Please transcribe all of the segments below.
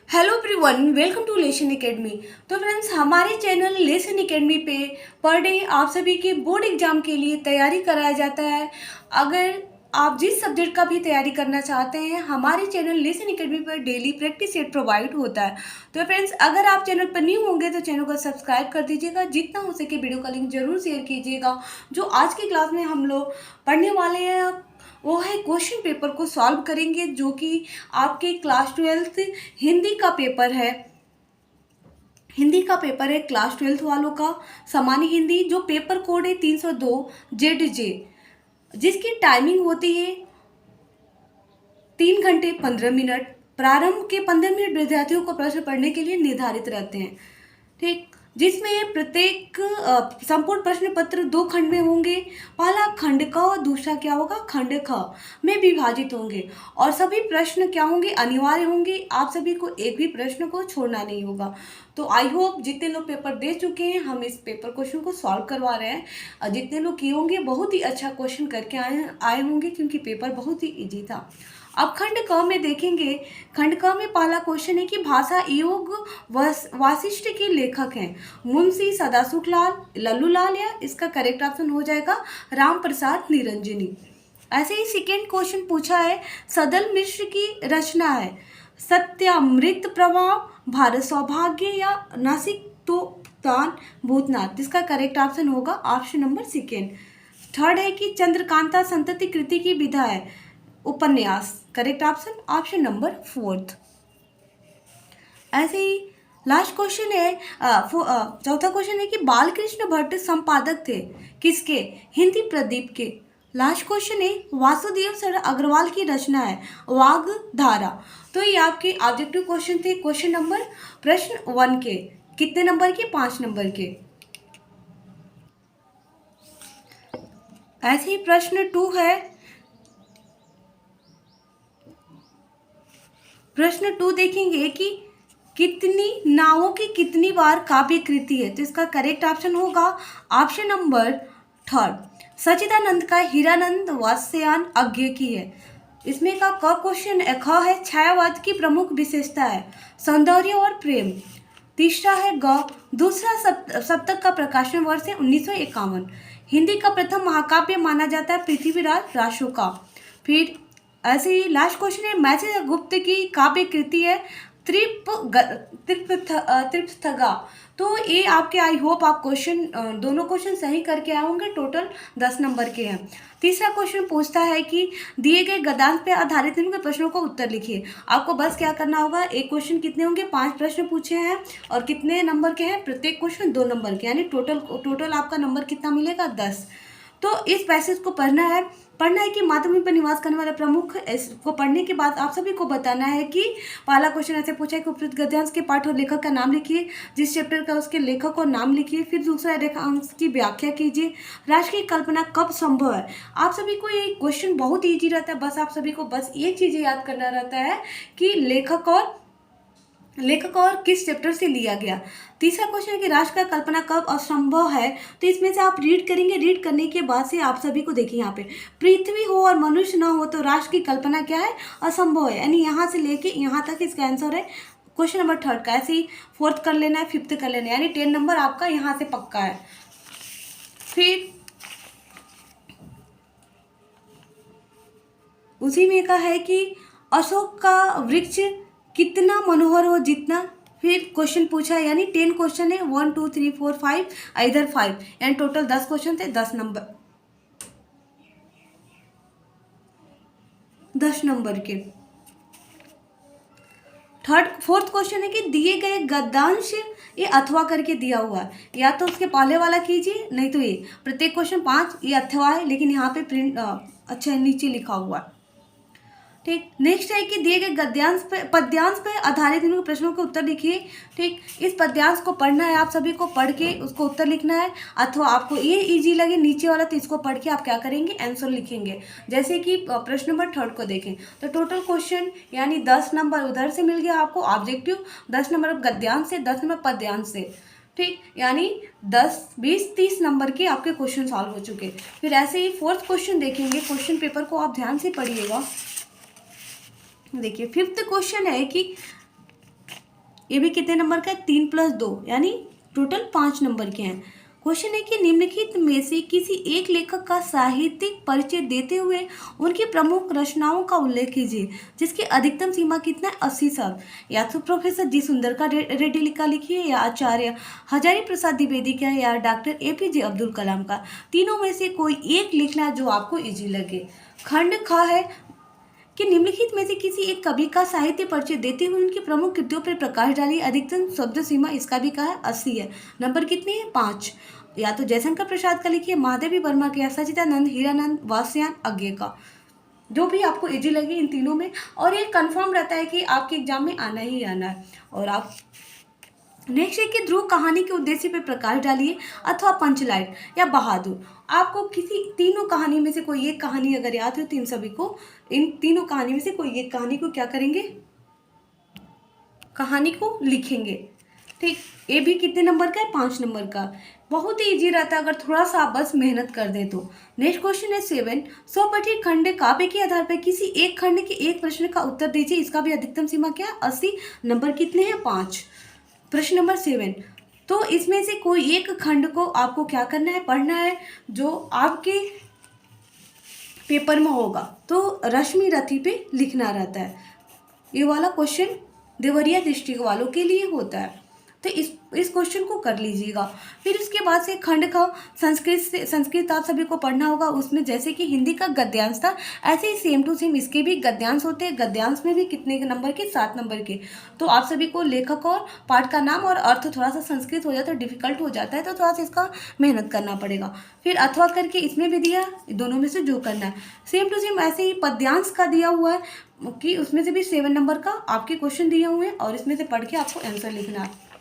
Hello everyone, welcome to lesson academy. तो friends, हमारे channel lesson academy पे per day आप सभी के बोर्ड एग्जाम के लिए तैयारी कराया जाता है। अगर आप जिस सब्जेक्ट का भी तैयारी करना चाहते हैं, हमारे चैनल लेसन एकेडमी पर डेली प्रैक्टिस सेट प्रोवाइड होता है। तो फ्रेंड्स, अगर आप चैनल पर न्यू होंगे तो चैनल को सब्सक्राइब कर दीजिएगा, जितना हो सके वीडियो का लिंक जरूर शेयर कीजिएगा। जो आज की क्लास में हम लोग पढ़ने वाले हैं वो है क्वेश्चन पेपर को सॉल्व करेंगे, जो कि आपके क्लास 12th हिंदी का पेपर है। क्लास 12th वालों का सामान्य हिंदी, जो पेपर कोड है 302 ZJ, जिसकी टाइमिंग होती है 3 घंटे 15 मिनट। प्रारंभ के 15 मिनट विद्यार्थियों को प्रश्न पढ़ने के लिए निर्धारित रहते हैं, ठीक, जिसमें प्रत्येक संपूर्ण प्रश्न पत्र 2 खंड में होंगे। पहला खंड क और दूसरा क्या होगा, खंड ख में विभाजित होंगे। और सभी प्रश्न क्या होंगे, अनिवार्य होंगे। आप सभी को एक भी प्रश्न को छोड़ना नहीं होगा। तो आई होप जितने लोग पेपर दे चुके हैं, हम इस पेपर क्वेश्चन को सॉल्व करवा रहे हैं, और जितने लोग किए होंगे बहुत ही अच्छा क्वेश्चन करके आए होंगे, क्योंकि पेपर बहुत ही ईजी था। अब खंड क में देखेंगे। खंड क में पहला क्वेश्चन है कि भाषा योग वासिष्ठ के लेखक हैं मुंशी सदासुखलाल, लल्लूलाल, या इसका करेक्ट ऑप्शन हो जाएगा राम प्रसाद निरंजनी। ऐसे ही सेकेंड क्वेश्चन पूछा है, सदल मिश्र की रचना है सत्यामृत प्रभाव, भारत सौभाग्य, या नासिक तो तान भूतनाथ। इसका करेक्ट ऑप्शन होगा ऑप्शन नंबर सेकेंड। थर्ड है कि चंद्रकांता संतति कृति की विधा है उपन्यास। Correct option option number fourth. ऐसे ही लास्ट क्वेश्चन है, चौथा क्वेश्चन है कि बालकृष्ण भट्ट संपादक थे किसके, हिंदी प्रदीप के। लास्ट क्वेश्चन है वासुदेव सर अग्रवाल की रचना है वाग्धारा। तो ये आपके ऑब्जेक्टिव क्वेश्चन थे, क्वेश्चन नंबर प्रश्न 1 के। कितने नंबर के, 5 नंबर के। ऐसे ही प्रश्न 2 है, प्रश्न 2 देखेंगे कि कितनी नावों की कितनी बार काव्य कृति है। तो इसका करेक्ट ऑप्शन होगा ऑप्शन नंबर थर्ड। सच्चिदानंद का हीरानंद वात्स्यायन अज्ञे की है। इसमें का क क्वेश्चन ख है छायावाद की प्रमुख विशेषता है सौंदर्य और प्रेम। तीसरा है ग, दूसरा सप्तक का प्रकाशन वर्ष है 1951। हिंदी का प्रथम महाकाव्य माना जाता है पृथ्वीराज रासो का। फिर ऐसे ही लास्ट क्वेश्चन है मैथिली गुप्त की काव्य कृति है त्रिपथगा। तो ये आपके आई होप आप क्वेश्चन दोनों क्वेश्चन सही करके आए होंगे। टोटल 10 नंबर के हैं। तीसरा क्वेश्चन पूछता है कि दिए गए गद्यांश पे आधारित इनके प्रश्नों का उत्तर लिखिए। आपको बस क्या करना होगा, एक क्वेश्चन कितने होंगे, 5 प्रश्न पूछे हैं, और कितने नंबर के हैं, प्रत्येक क्वेश्चन 2 नंबर के, यानी टोटल आपका नंबर कितना मिलेगा, 10। तो इस पैसेज को पढ़ना है कि मातृभूमि पर निवास करने वाले प्रमुख। इसको पढ़ने के बाद आप सभी को बताना है कि पहला क्वेश्चन ऐसे पूछा है कि उपयुक्त गद्यांश के पाठ और लेखक का नाम लिखिए, जिस चैप्टर का उसके लेखक और नाम लिखिए। फिर दूसरा रेखांश की व्याख्या कीजिए। राष्ट्र की कल्पना कब संभव है। आप सभी को ये क्वेश्चन बहुत ईजी रहता है, बस आप सभी को बस एक चीज़ याद करना रहता है कि लेखक और किस चैप्टर से लिया गया। तीसरा क्वेश्चन है कि राष्ट्र का कल्पना कब असंभव है। तो इसमें से आप रीड करेंगे, रीड करने के बाद से आप सभी को देखिए यहाँ पे पृथ्वी हो और मनुष्य ना हो तो राष्ट्र की कल्पना क्या है, असंभव है। यानी यहाँ से लेके यहाँ तक इसका आंसर है क्वेश्चन नंबर 3 का। ऐसे ही 4th कर लेना है, 5th कर लेना है, यानी 10 नंबर आपका यहाँ से पक्का है। फिर उसी में कहा है कि अशोक का वृक्ष कितना मनोहर हो जितना। फिर क्वेश्चन पूछा है, यानी 10 क्वेश्चन है, 1 2 3 4 5, इधर 5, यानी टोटल 10 क्वेश्चन थे, 10 नंबर के। फोर्थ क्वेश्चन है कि दिए गए गद्यांश, ये अथवा करके दिया हुआ है, या तो उसके पहले वाला कीजिए, नहीं तो ये प्रत्येक क्वेश्चन 5, ये अथवा है, लेकिन यहाँ पे प्रिंट अच्छा नीचे लिखा हुआ है, ठीक। नेक्स्ट है कि दिए गए पद्यांश पे आधारित इन प्रश्नों के उत्तर लिखिए, ठीक। इस पद्यांश को पढ़ना है आप सभी को, पढ़ के उसको उत्तर लिखना है। अथवा आपको ये इजी लगे नीचे वाला तो इसको पढ़ के आप क्या करेंगे, आंसर लिखेंगे। जैसे कि प्रश्न नंबर 3 को देखें तो टोटल क्वेश्चन यानी 10 नंबर उधर से मिल गया आपको ऑब्जेक्टिव, 10 नंबर गद्यांश से, 10 नंबर पद्यांश से, ठीक। यानी 10 20 30 नंबर के आपके क्वेश्चन सॉल्व हो चुके। फिर ऐसे ही 4th क्वेश्चन देखेंगे। क्वेश्चन पेपर को आप ध्यान से पढ़िएगा। देखिए 5th क्वेश्चन है कि ये भी कितने नंबर का है, 3+2 यानी टोटल 5 नंबर के हैं। क्वेश्चन है कि निम्नलिखित में से किसी एक लेखक का साहित्यिक परिचय देते हुए उनकी प्रमुख रचनाओं का उल्लेख कीजिए जिसकी अधिकतम सीमा कितना है, 80 शब्द। या तो प्रोफेसर जी सुंदर का रेड्डी का लिखिए, या आचार्य हजारी प्रसाद द्विवेदी का, या डॉक्टर APJ अब्दुल कलाम का। तीनों में से कोई एक लिखना जो आपको इजी लगे। खंड ख है कि निम्नलिखित में से किसी एक कवि का साहित्य परिचय देते हुए उनकी प्रमुख कृतियों पर प्रकाश डालिए। अधिकतम शब्द सीमा इसका भी कहा है 80 है। नंबर कितने हैं, 5। या तो जयशंकर प्रसाद का लिखिए, महादेवी वर्मा का, सच्चिदानंद, हीरानंद, वात्स्यायन, अज्ञे का। जो भी आपको इजी लगे इन तीनों में, और ये कंफर्म रहता है कि आपके एग्जाम में आना ही आना है। और आप नेक्स्ट है कि ध्रुव कहानी के उद्देश्य पर प्रकाश डालिए अथवा पंचलाइट या बहादुर। आपको किसी तीनों कहानी में से कोई एक कहानी अगर याद हो तो इन सभी को, इन तीनों कहानी में से कोई एक कहानी को क्या करेंगे, कहानी को लिखेंगे। ठीक, ये भी कितने नंबर का है, 5 नंबर का। बहुत ही इजी रहता है अगर थोड़ा सा आप बस मेहनत कर दे तो। नेक्स्ट क्वेश्चन है 7, स्वपठित खंड काव्य के आधार पर किसी एक खंड के एक प्रश्न का उत्तर दीजिए। इसका भी अधिकतम सीमा क्या है, 80। नंबर कितने हैं, 5। प्रश्न नंबर 7, तो इसमें से कोई एक खंड को आपको क्या करना है, पढ़ना है जो आपके पेपर में होगा। तो रश्मि रथी पे लिखना रहता है। ये वाला क्वेश्चन देवरिया डिस्ट्रिक्ट वालों के लिए होता है, तो इस क्वेश्चन को कर लीजिएगा। फिर उसके बाद से खंड का संस्कृत आप सभी को पढ़ना होगा। उसमें जैसे कि हिंदी का गद्यांश था, ऐसे ही सेम टू सेम इसके भी गद्यांश होते हैं। गद्यांश में भी कितने के नंबर के, 7 नंबर के। तो आप सभी को लेखक और पाठ का नाम और अर्थ थोड़ा सा संस्कृत हो जाता है, डिफिकल्ट हो जाता है, तो थोड़ा सा इसका मेहनत करना पड़ेगा। फिर अथवा करके इसमें भी दिया, दोनों में से जो करना है। सेम टू सेम ऐसे ही पद्यांश का दिया हुआ है कि उसमें से भी 7 नंबर का आपके क्वेश्चन दिए हुए हैं और इसमें से पढ़ के आपको आंसर लिखना है।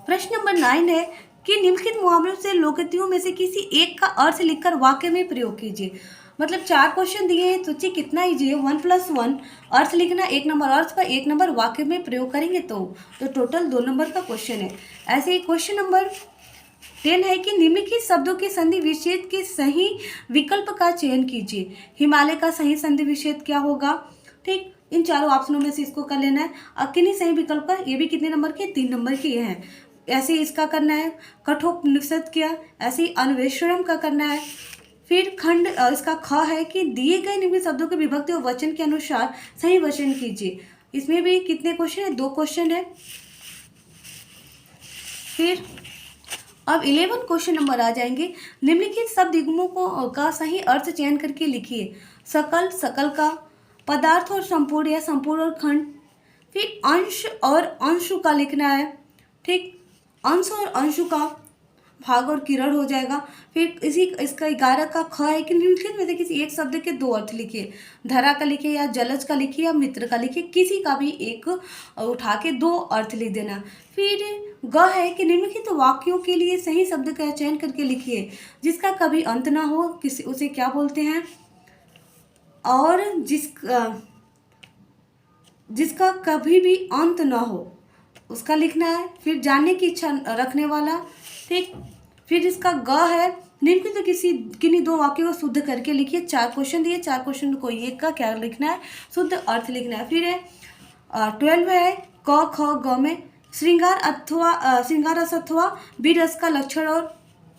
प्रश्न नंबर 9 है कि निम्नलिखित मुहावरों से लोकोक्तियों में से किसी एक का अर्थ लिखकर वाक्य में प्रयोग कीजिए। मतलब 4 क्वेश्चन दिए हैं, सोचिए कितना इजी है। 1+1 अर्थ लिखना, 1 नंबर अर्थ का, 1 नंबर वाक्य में प्रयोग करेंगे तो टोटल 2 नंबर का क्वेश्चन है। ऐसे ही क्वेश्चन नंबर 10 है कि निम्नलिखित शब्दों के संधि विच्छेद के सही विकल्प का चयन कीजिए। हिमालय का सही संधि विच्छेद क्या होगा। ठीक, इन चारों ऑप्शनों में से इसको कर लेना है। किन्हीं सही विकल्प का, ये भी कितने नंबर के, 3 नंबर के हैं। ऐसे ही इसका करना है कठोपनिषद किया, ऐसे ही अन्वेषणम का करना है। फिर खंड इसका ख है कि दिए गए निम्नलिखित शब्दों के विभक्ति और वचन के अनुसार सही वचन कीजिए। इसमें भी कितने क्वेश्चन है, 2 क्वेश्चन है। फिर अब 11 क्वेश्चन नंबर आ जाएंगे। निम्नलिखित शब्द युग्मों को का सही अर्थ चयन करके लिखिए। सकल, सकल का, पदार्थ और संपूर्ण या संपूर्ण और खंड। फिर अंश और अंशु का लिखना है। ठीक, अंश और अंशु का भाग और किरण हो जाएगा। फिर इसका 11 का ख है कि निम्नलिखित में से किसी एक शब्द के 2 अर्थ लिखिए। धरा का लिखिए या जलज का लिखिए या मित्र का लिखिए, किसी का भी एक उठा के 2 अर्थ लिख देना। फिर ग है कि निम्नलिखित वाक्यों के लिए सही शब्द का चयन करके लिखिए जिसका कभी अंत ना हो, किसी उसे क्या बोलते हैं, और जिसका कभी भी अंत ना हो उसका लिखना है। फिर जानने की इच्छा रखने वाला। ठीक, फिर इसका ग है निम्नलिखित तो किन्हीं 2 वाक्यों को शुद्ध करके लिखिए। 4 क्वेश्चन दिए, 4 क्वेश्चन को एक का क्या लिखना है, शुद्ध अर्थ लिखना है। फिर है 12 है क ख ग में श्रृंगार रस अथवा बीर रस का लक्षण और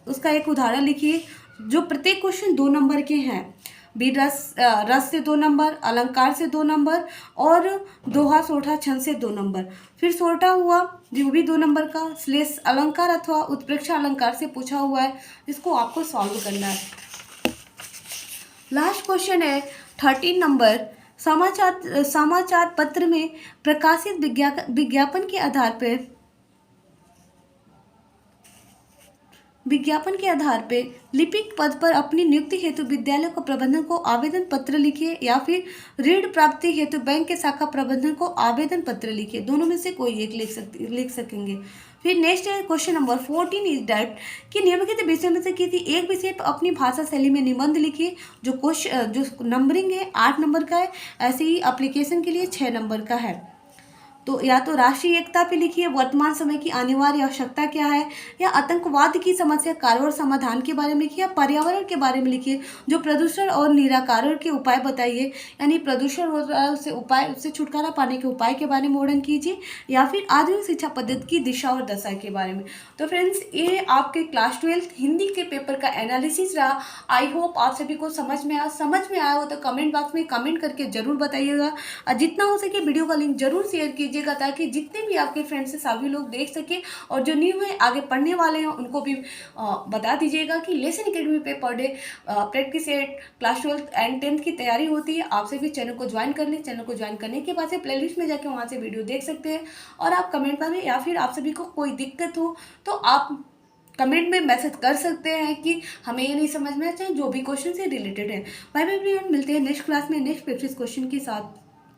उसका एक उदाहरण लिखिए। जो प्रत्येक क्वेश्चन 2 नंबर के हैं। बीर रस से 2 नंबर, अलंकार से 2 नंबर और दोहा सोठा छंद से 2 नंबर। फिर सोठा हुआ जो भी 2 नंबर का, श्लेष अलंकार अथवा उत्प्रेक्षा अलंकार से पूछा हुआ है, इसको आपको सॉल्व करना है। लास्ट क्वेश्चन है 13 नंबर। समाचार पत्र में प्रकाशित विज्ञापन के आधार पे लिपिक पद पर अपनी नियुक्ति हेतु विद्यालय को प्रबंधन को आवेदन पत्र लिखिए या फिर ऋण प्राप्ति हेतु बैंक के शाखा प्रबंधन को आवेदन पत्र लिखिए। दोनों में से कोई एक लिख सकेंगे। फिर नेक्स्ट है क्वेश्चन नंबर 14 इज दैट कि निम्नलिखित विषय में से किसी एक विषय पर अपनी भाषा शैली में निबंध लिखिए। जो नंबरिंग है 8 नंबर का है, ऐसे ही एप्लीकेशन के लिए 6 नंबर का है। तो या तो राष्ट्रीय एकता पे लिखिए, वर्तमान समय की अनिवार्य आवश्यकता क्या है, या आतंकवाद की समस्या कार्य और समाधान के बारे में लिखिए, या पर्यावरण के बारे में लिखिए, जो प्रदूषण और निराकरण के उपाय बताइए, यानी प्रदूषण से उपाय, उससे छुटकारा पाने के उपाय के बारे में वर्णन कीजिए, या फिर आधुनिक शिक्षा पद्धति की दिशा और दशा के बारे में। तो फ्रेंड्स, ये आपके क्लास 12 हिंदी के पेपर का एनालिसिस रहा। आई होप आप सभी को समझ में आया हो तो कमेंट बॉक्स में कमेंट करके जरूर बताइएगा, और जितना हो सके वीडियो का लिंक जरूर शेयर कीजिएगा, ताकि जितने भी आपके फ्रेंड्स हैं सभी लोग देख सके, और जो न्यू है आगे पढ़ने वाले हैं उनको भी बता दीजिएगा कि लेसन एकेडमी पे per day practice set class 12 and 10th की तैयारी होती है। आप सभी चैनल को ज्वाइन कर लें। चैनल को ज्वाइन करने के बाद से प्लेलिस्ट में जाके वहाँ से वीडियो देख सकते हैं, और आप कमेंट में, या फिर आप सभी को कोई दिक्कत हो तो आप कमेंट में मैसेज कर सकते हैं कि हमें ये नहीं समझ में, चाहे जो भी क्वेश्चन से रिलेटेड है। बाय बाय एवरीवन, मिलते हैं नेक्स्ट क्लास में नेक्स्ट प्रैक्टिस क्वेश्चन के साथ।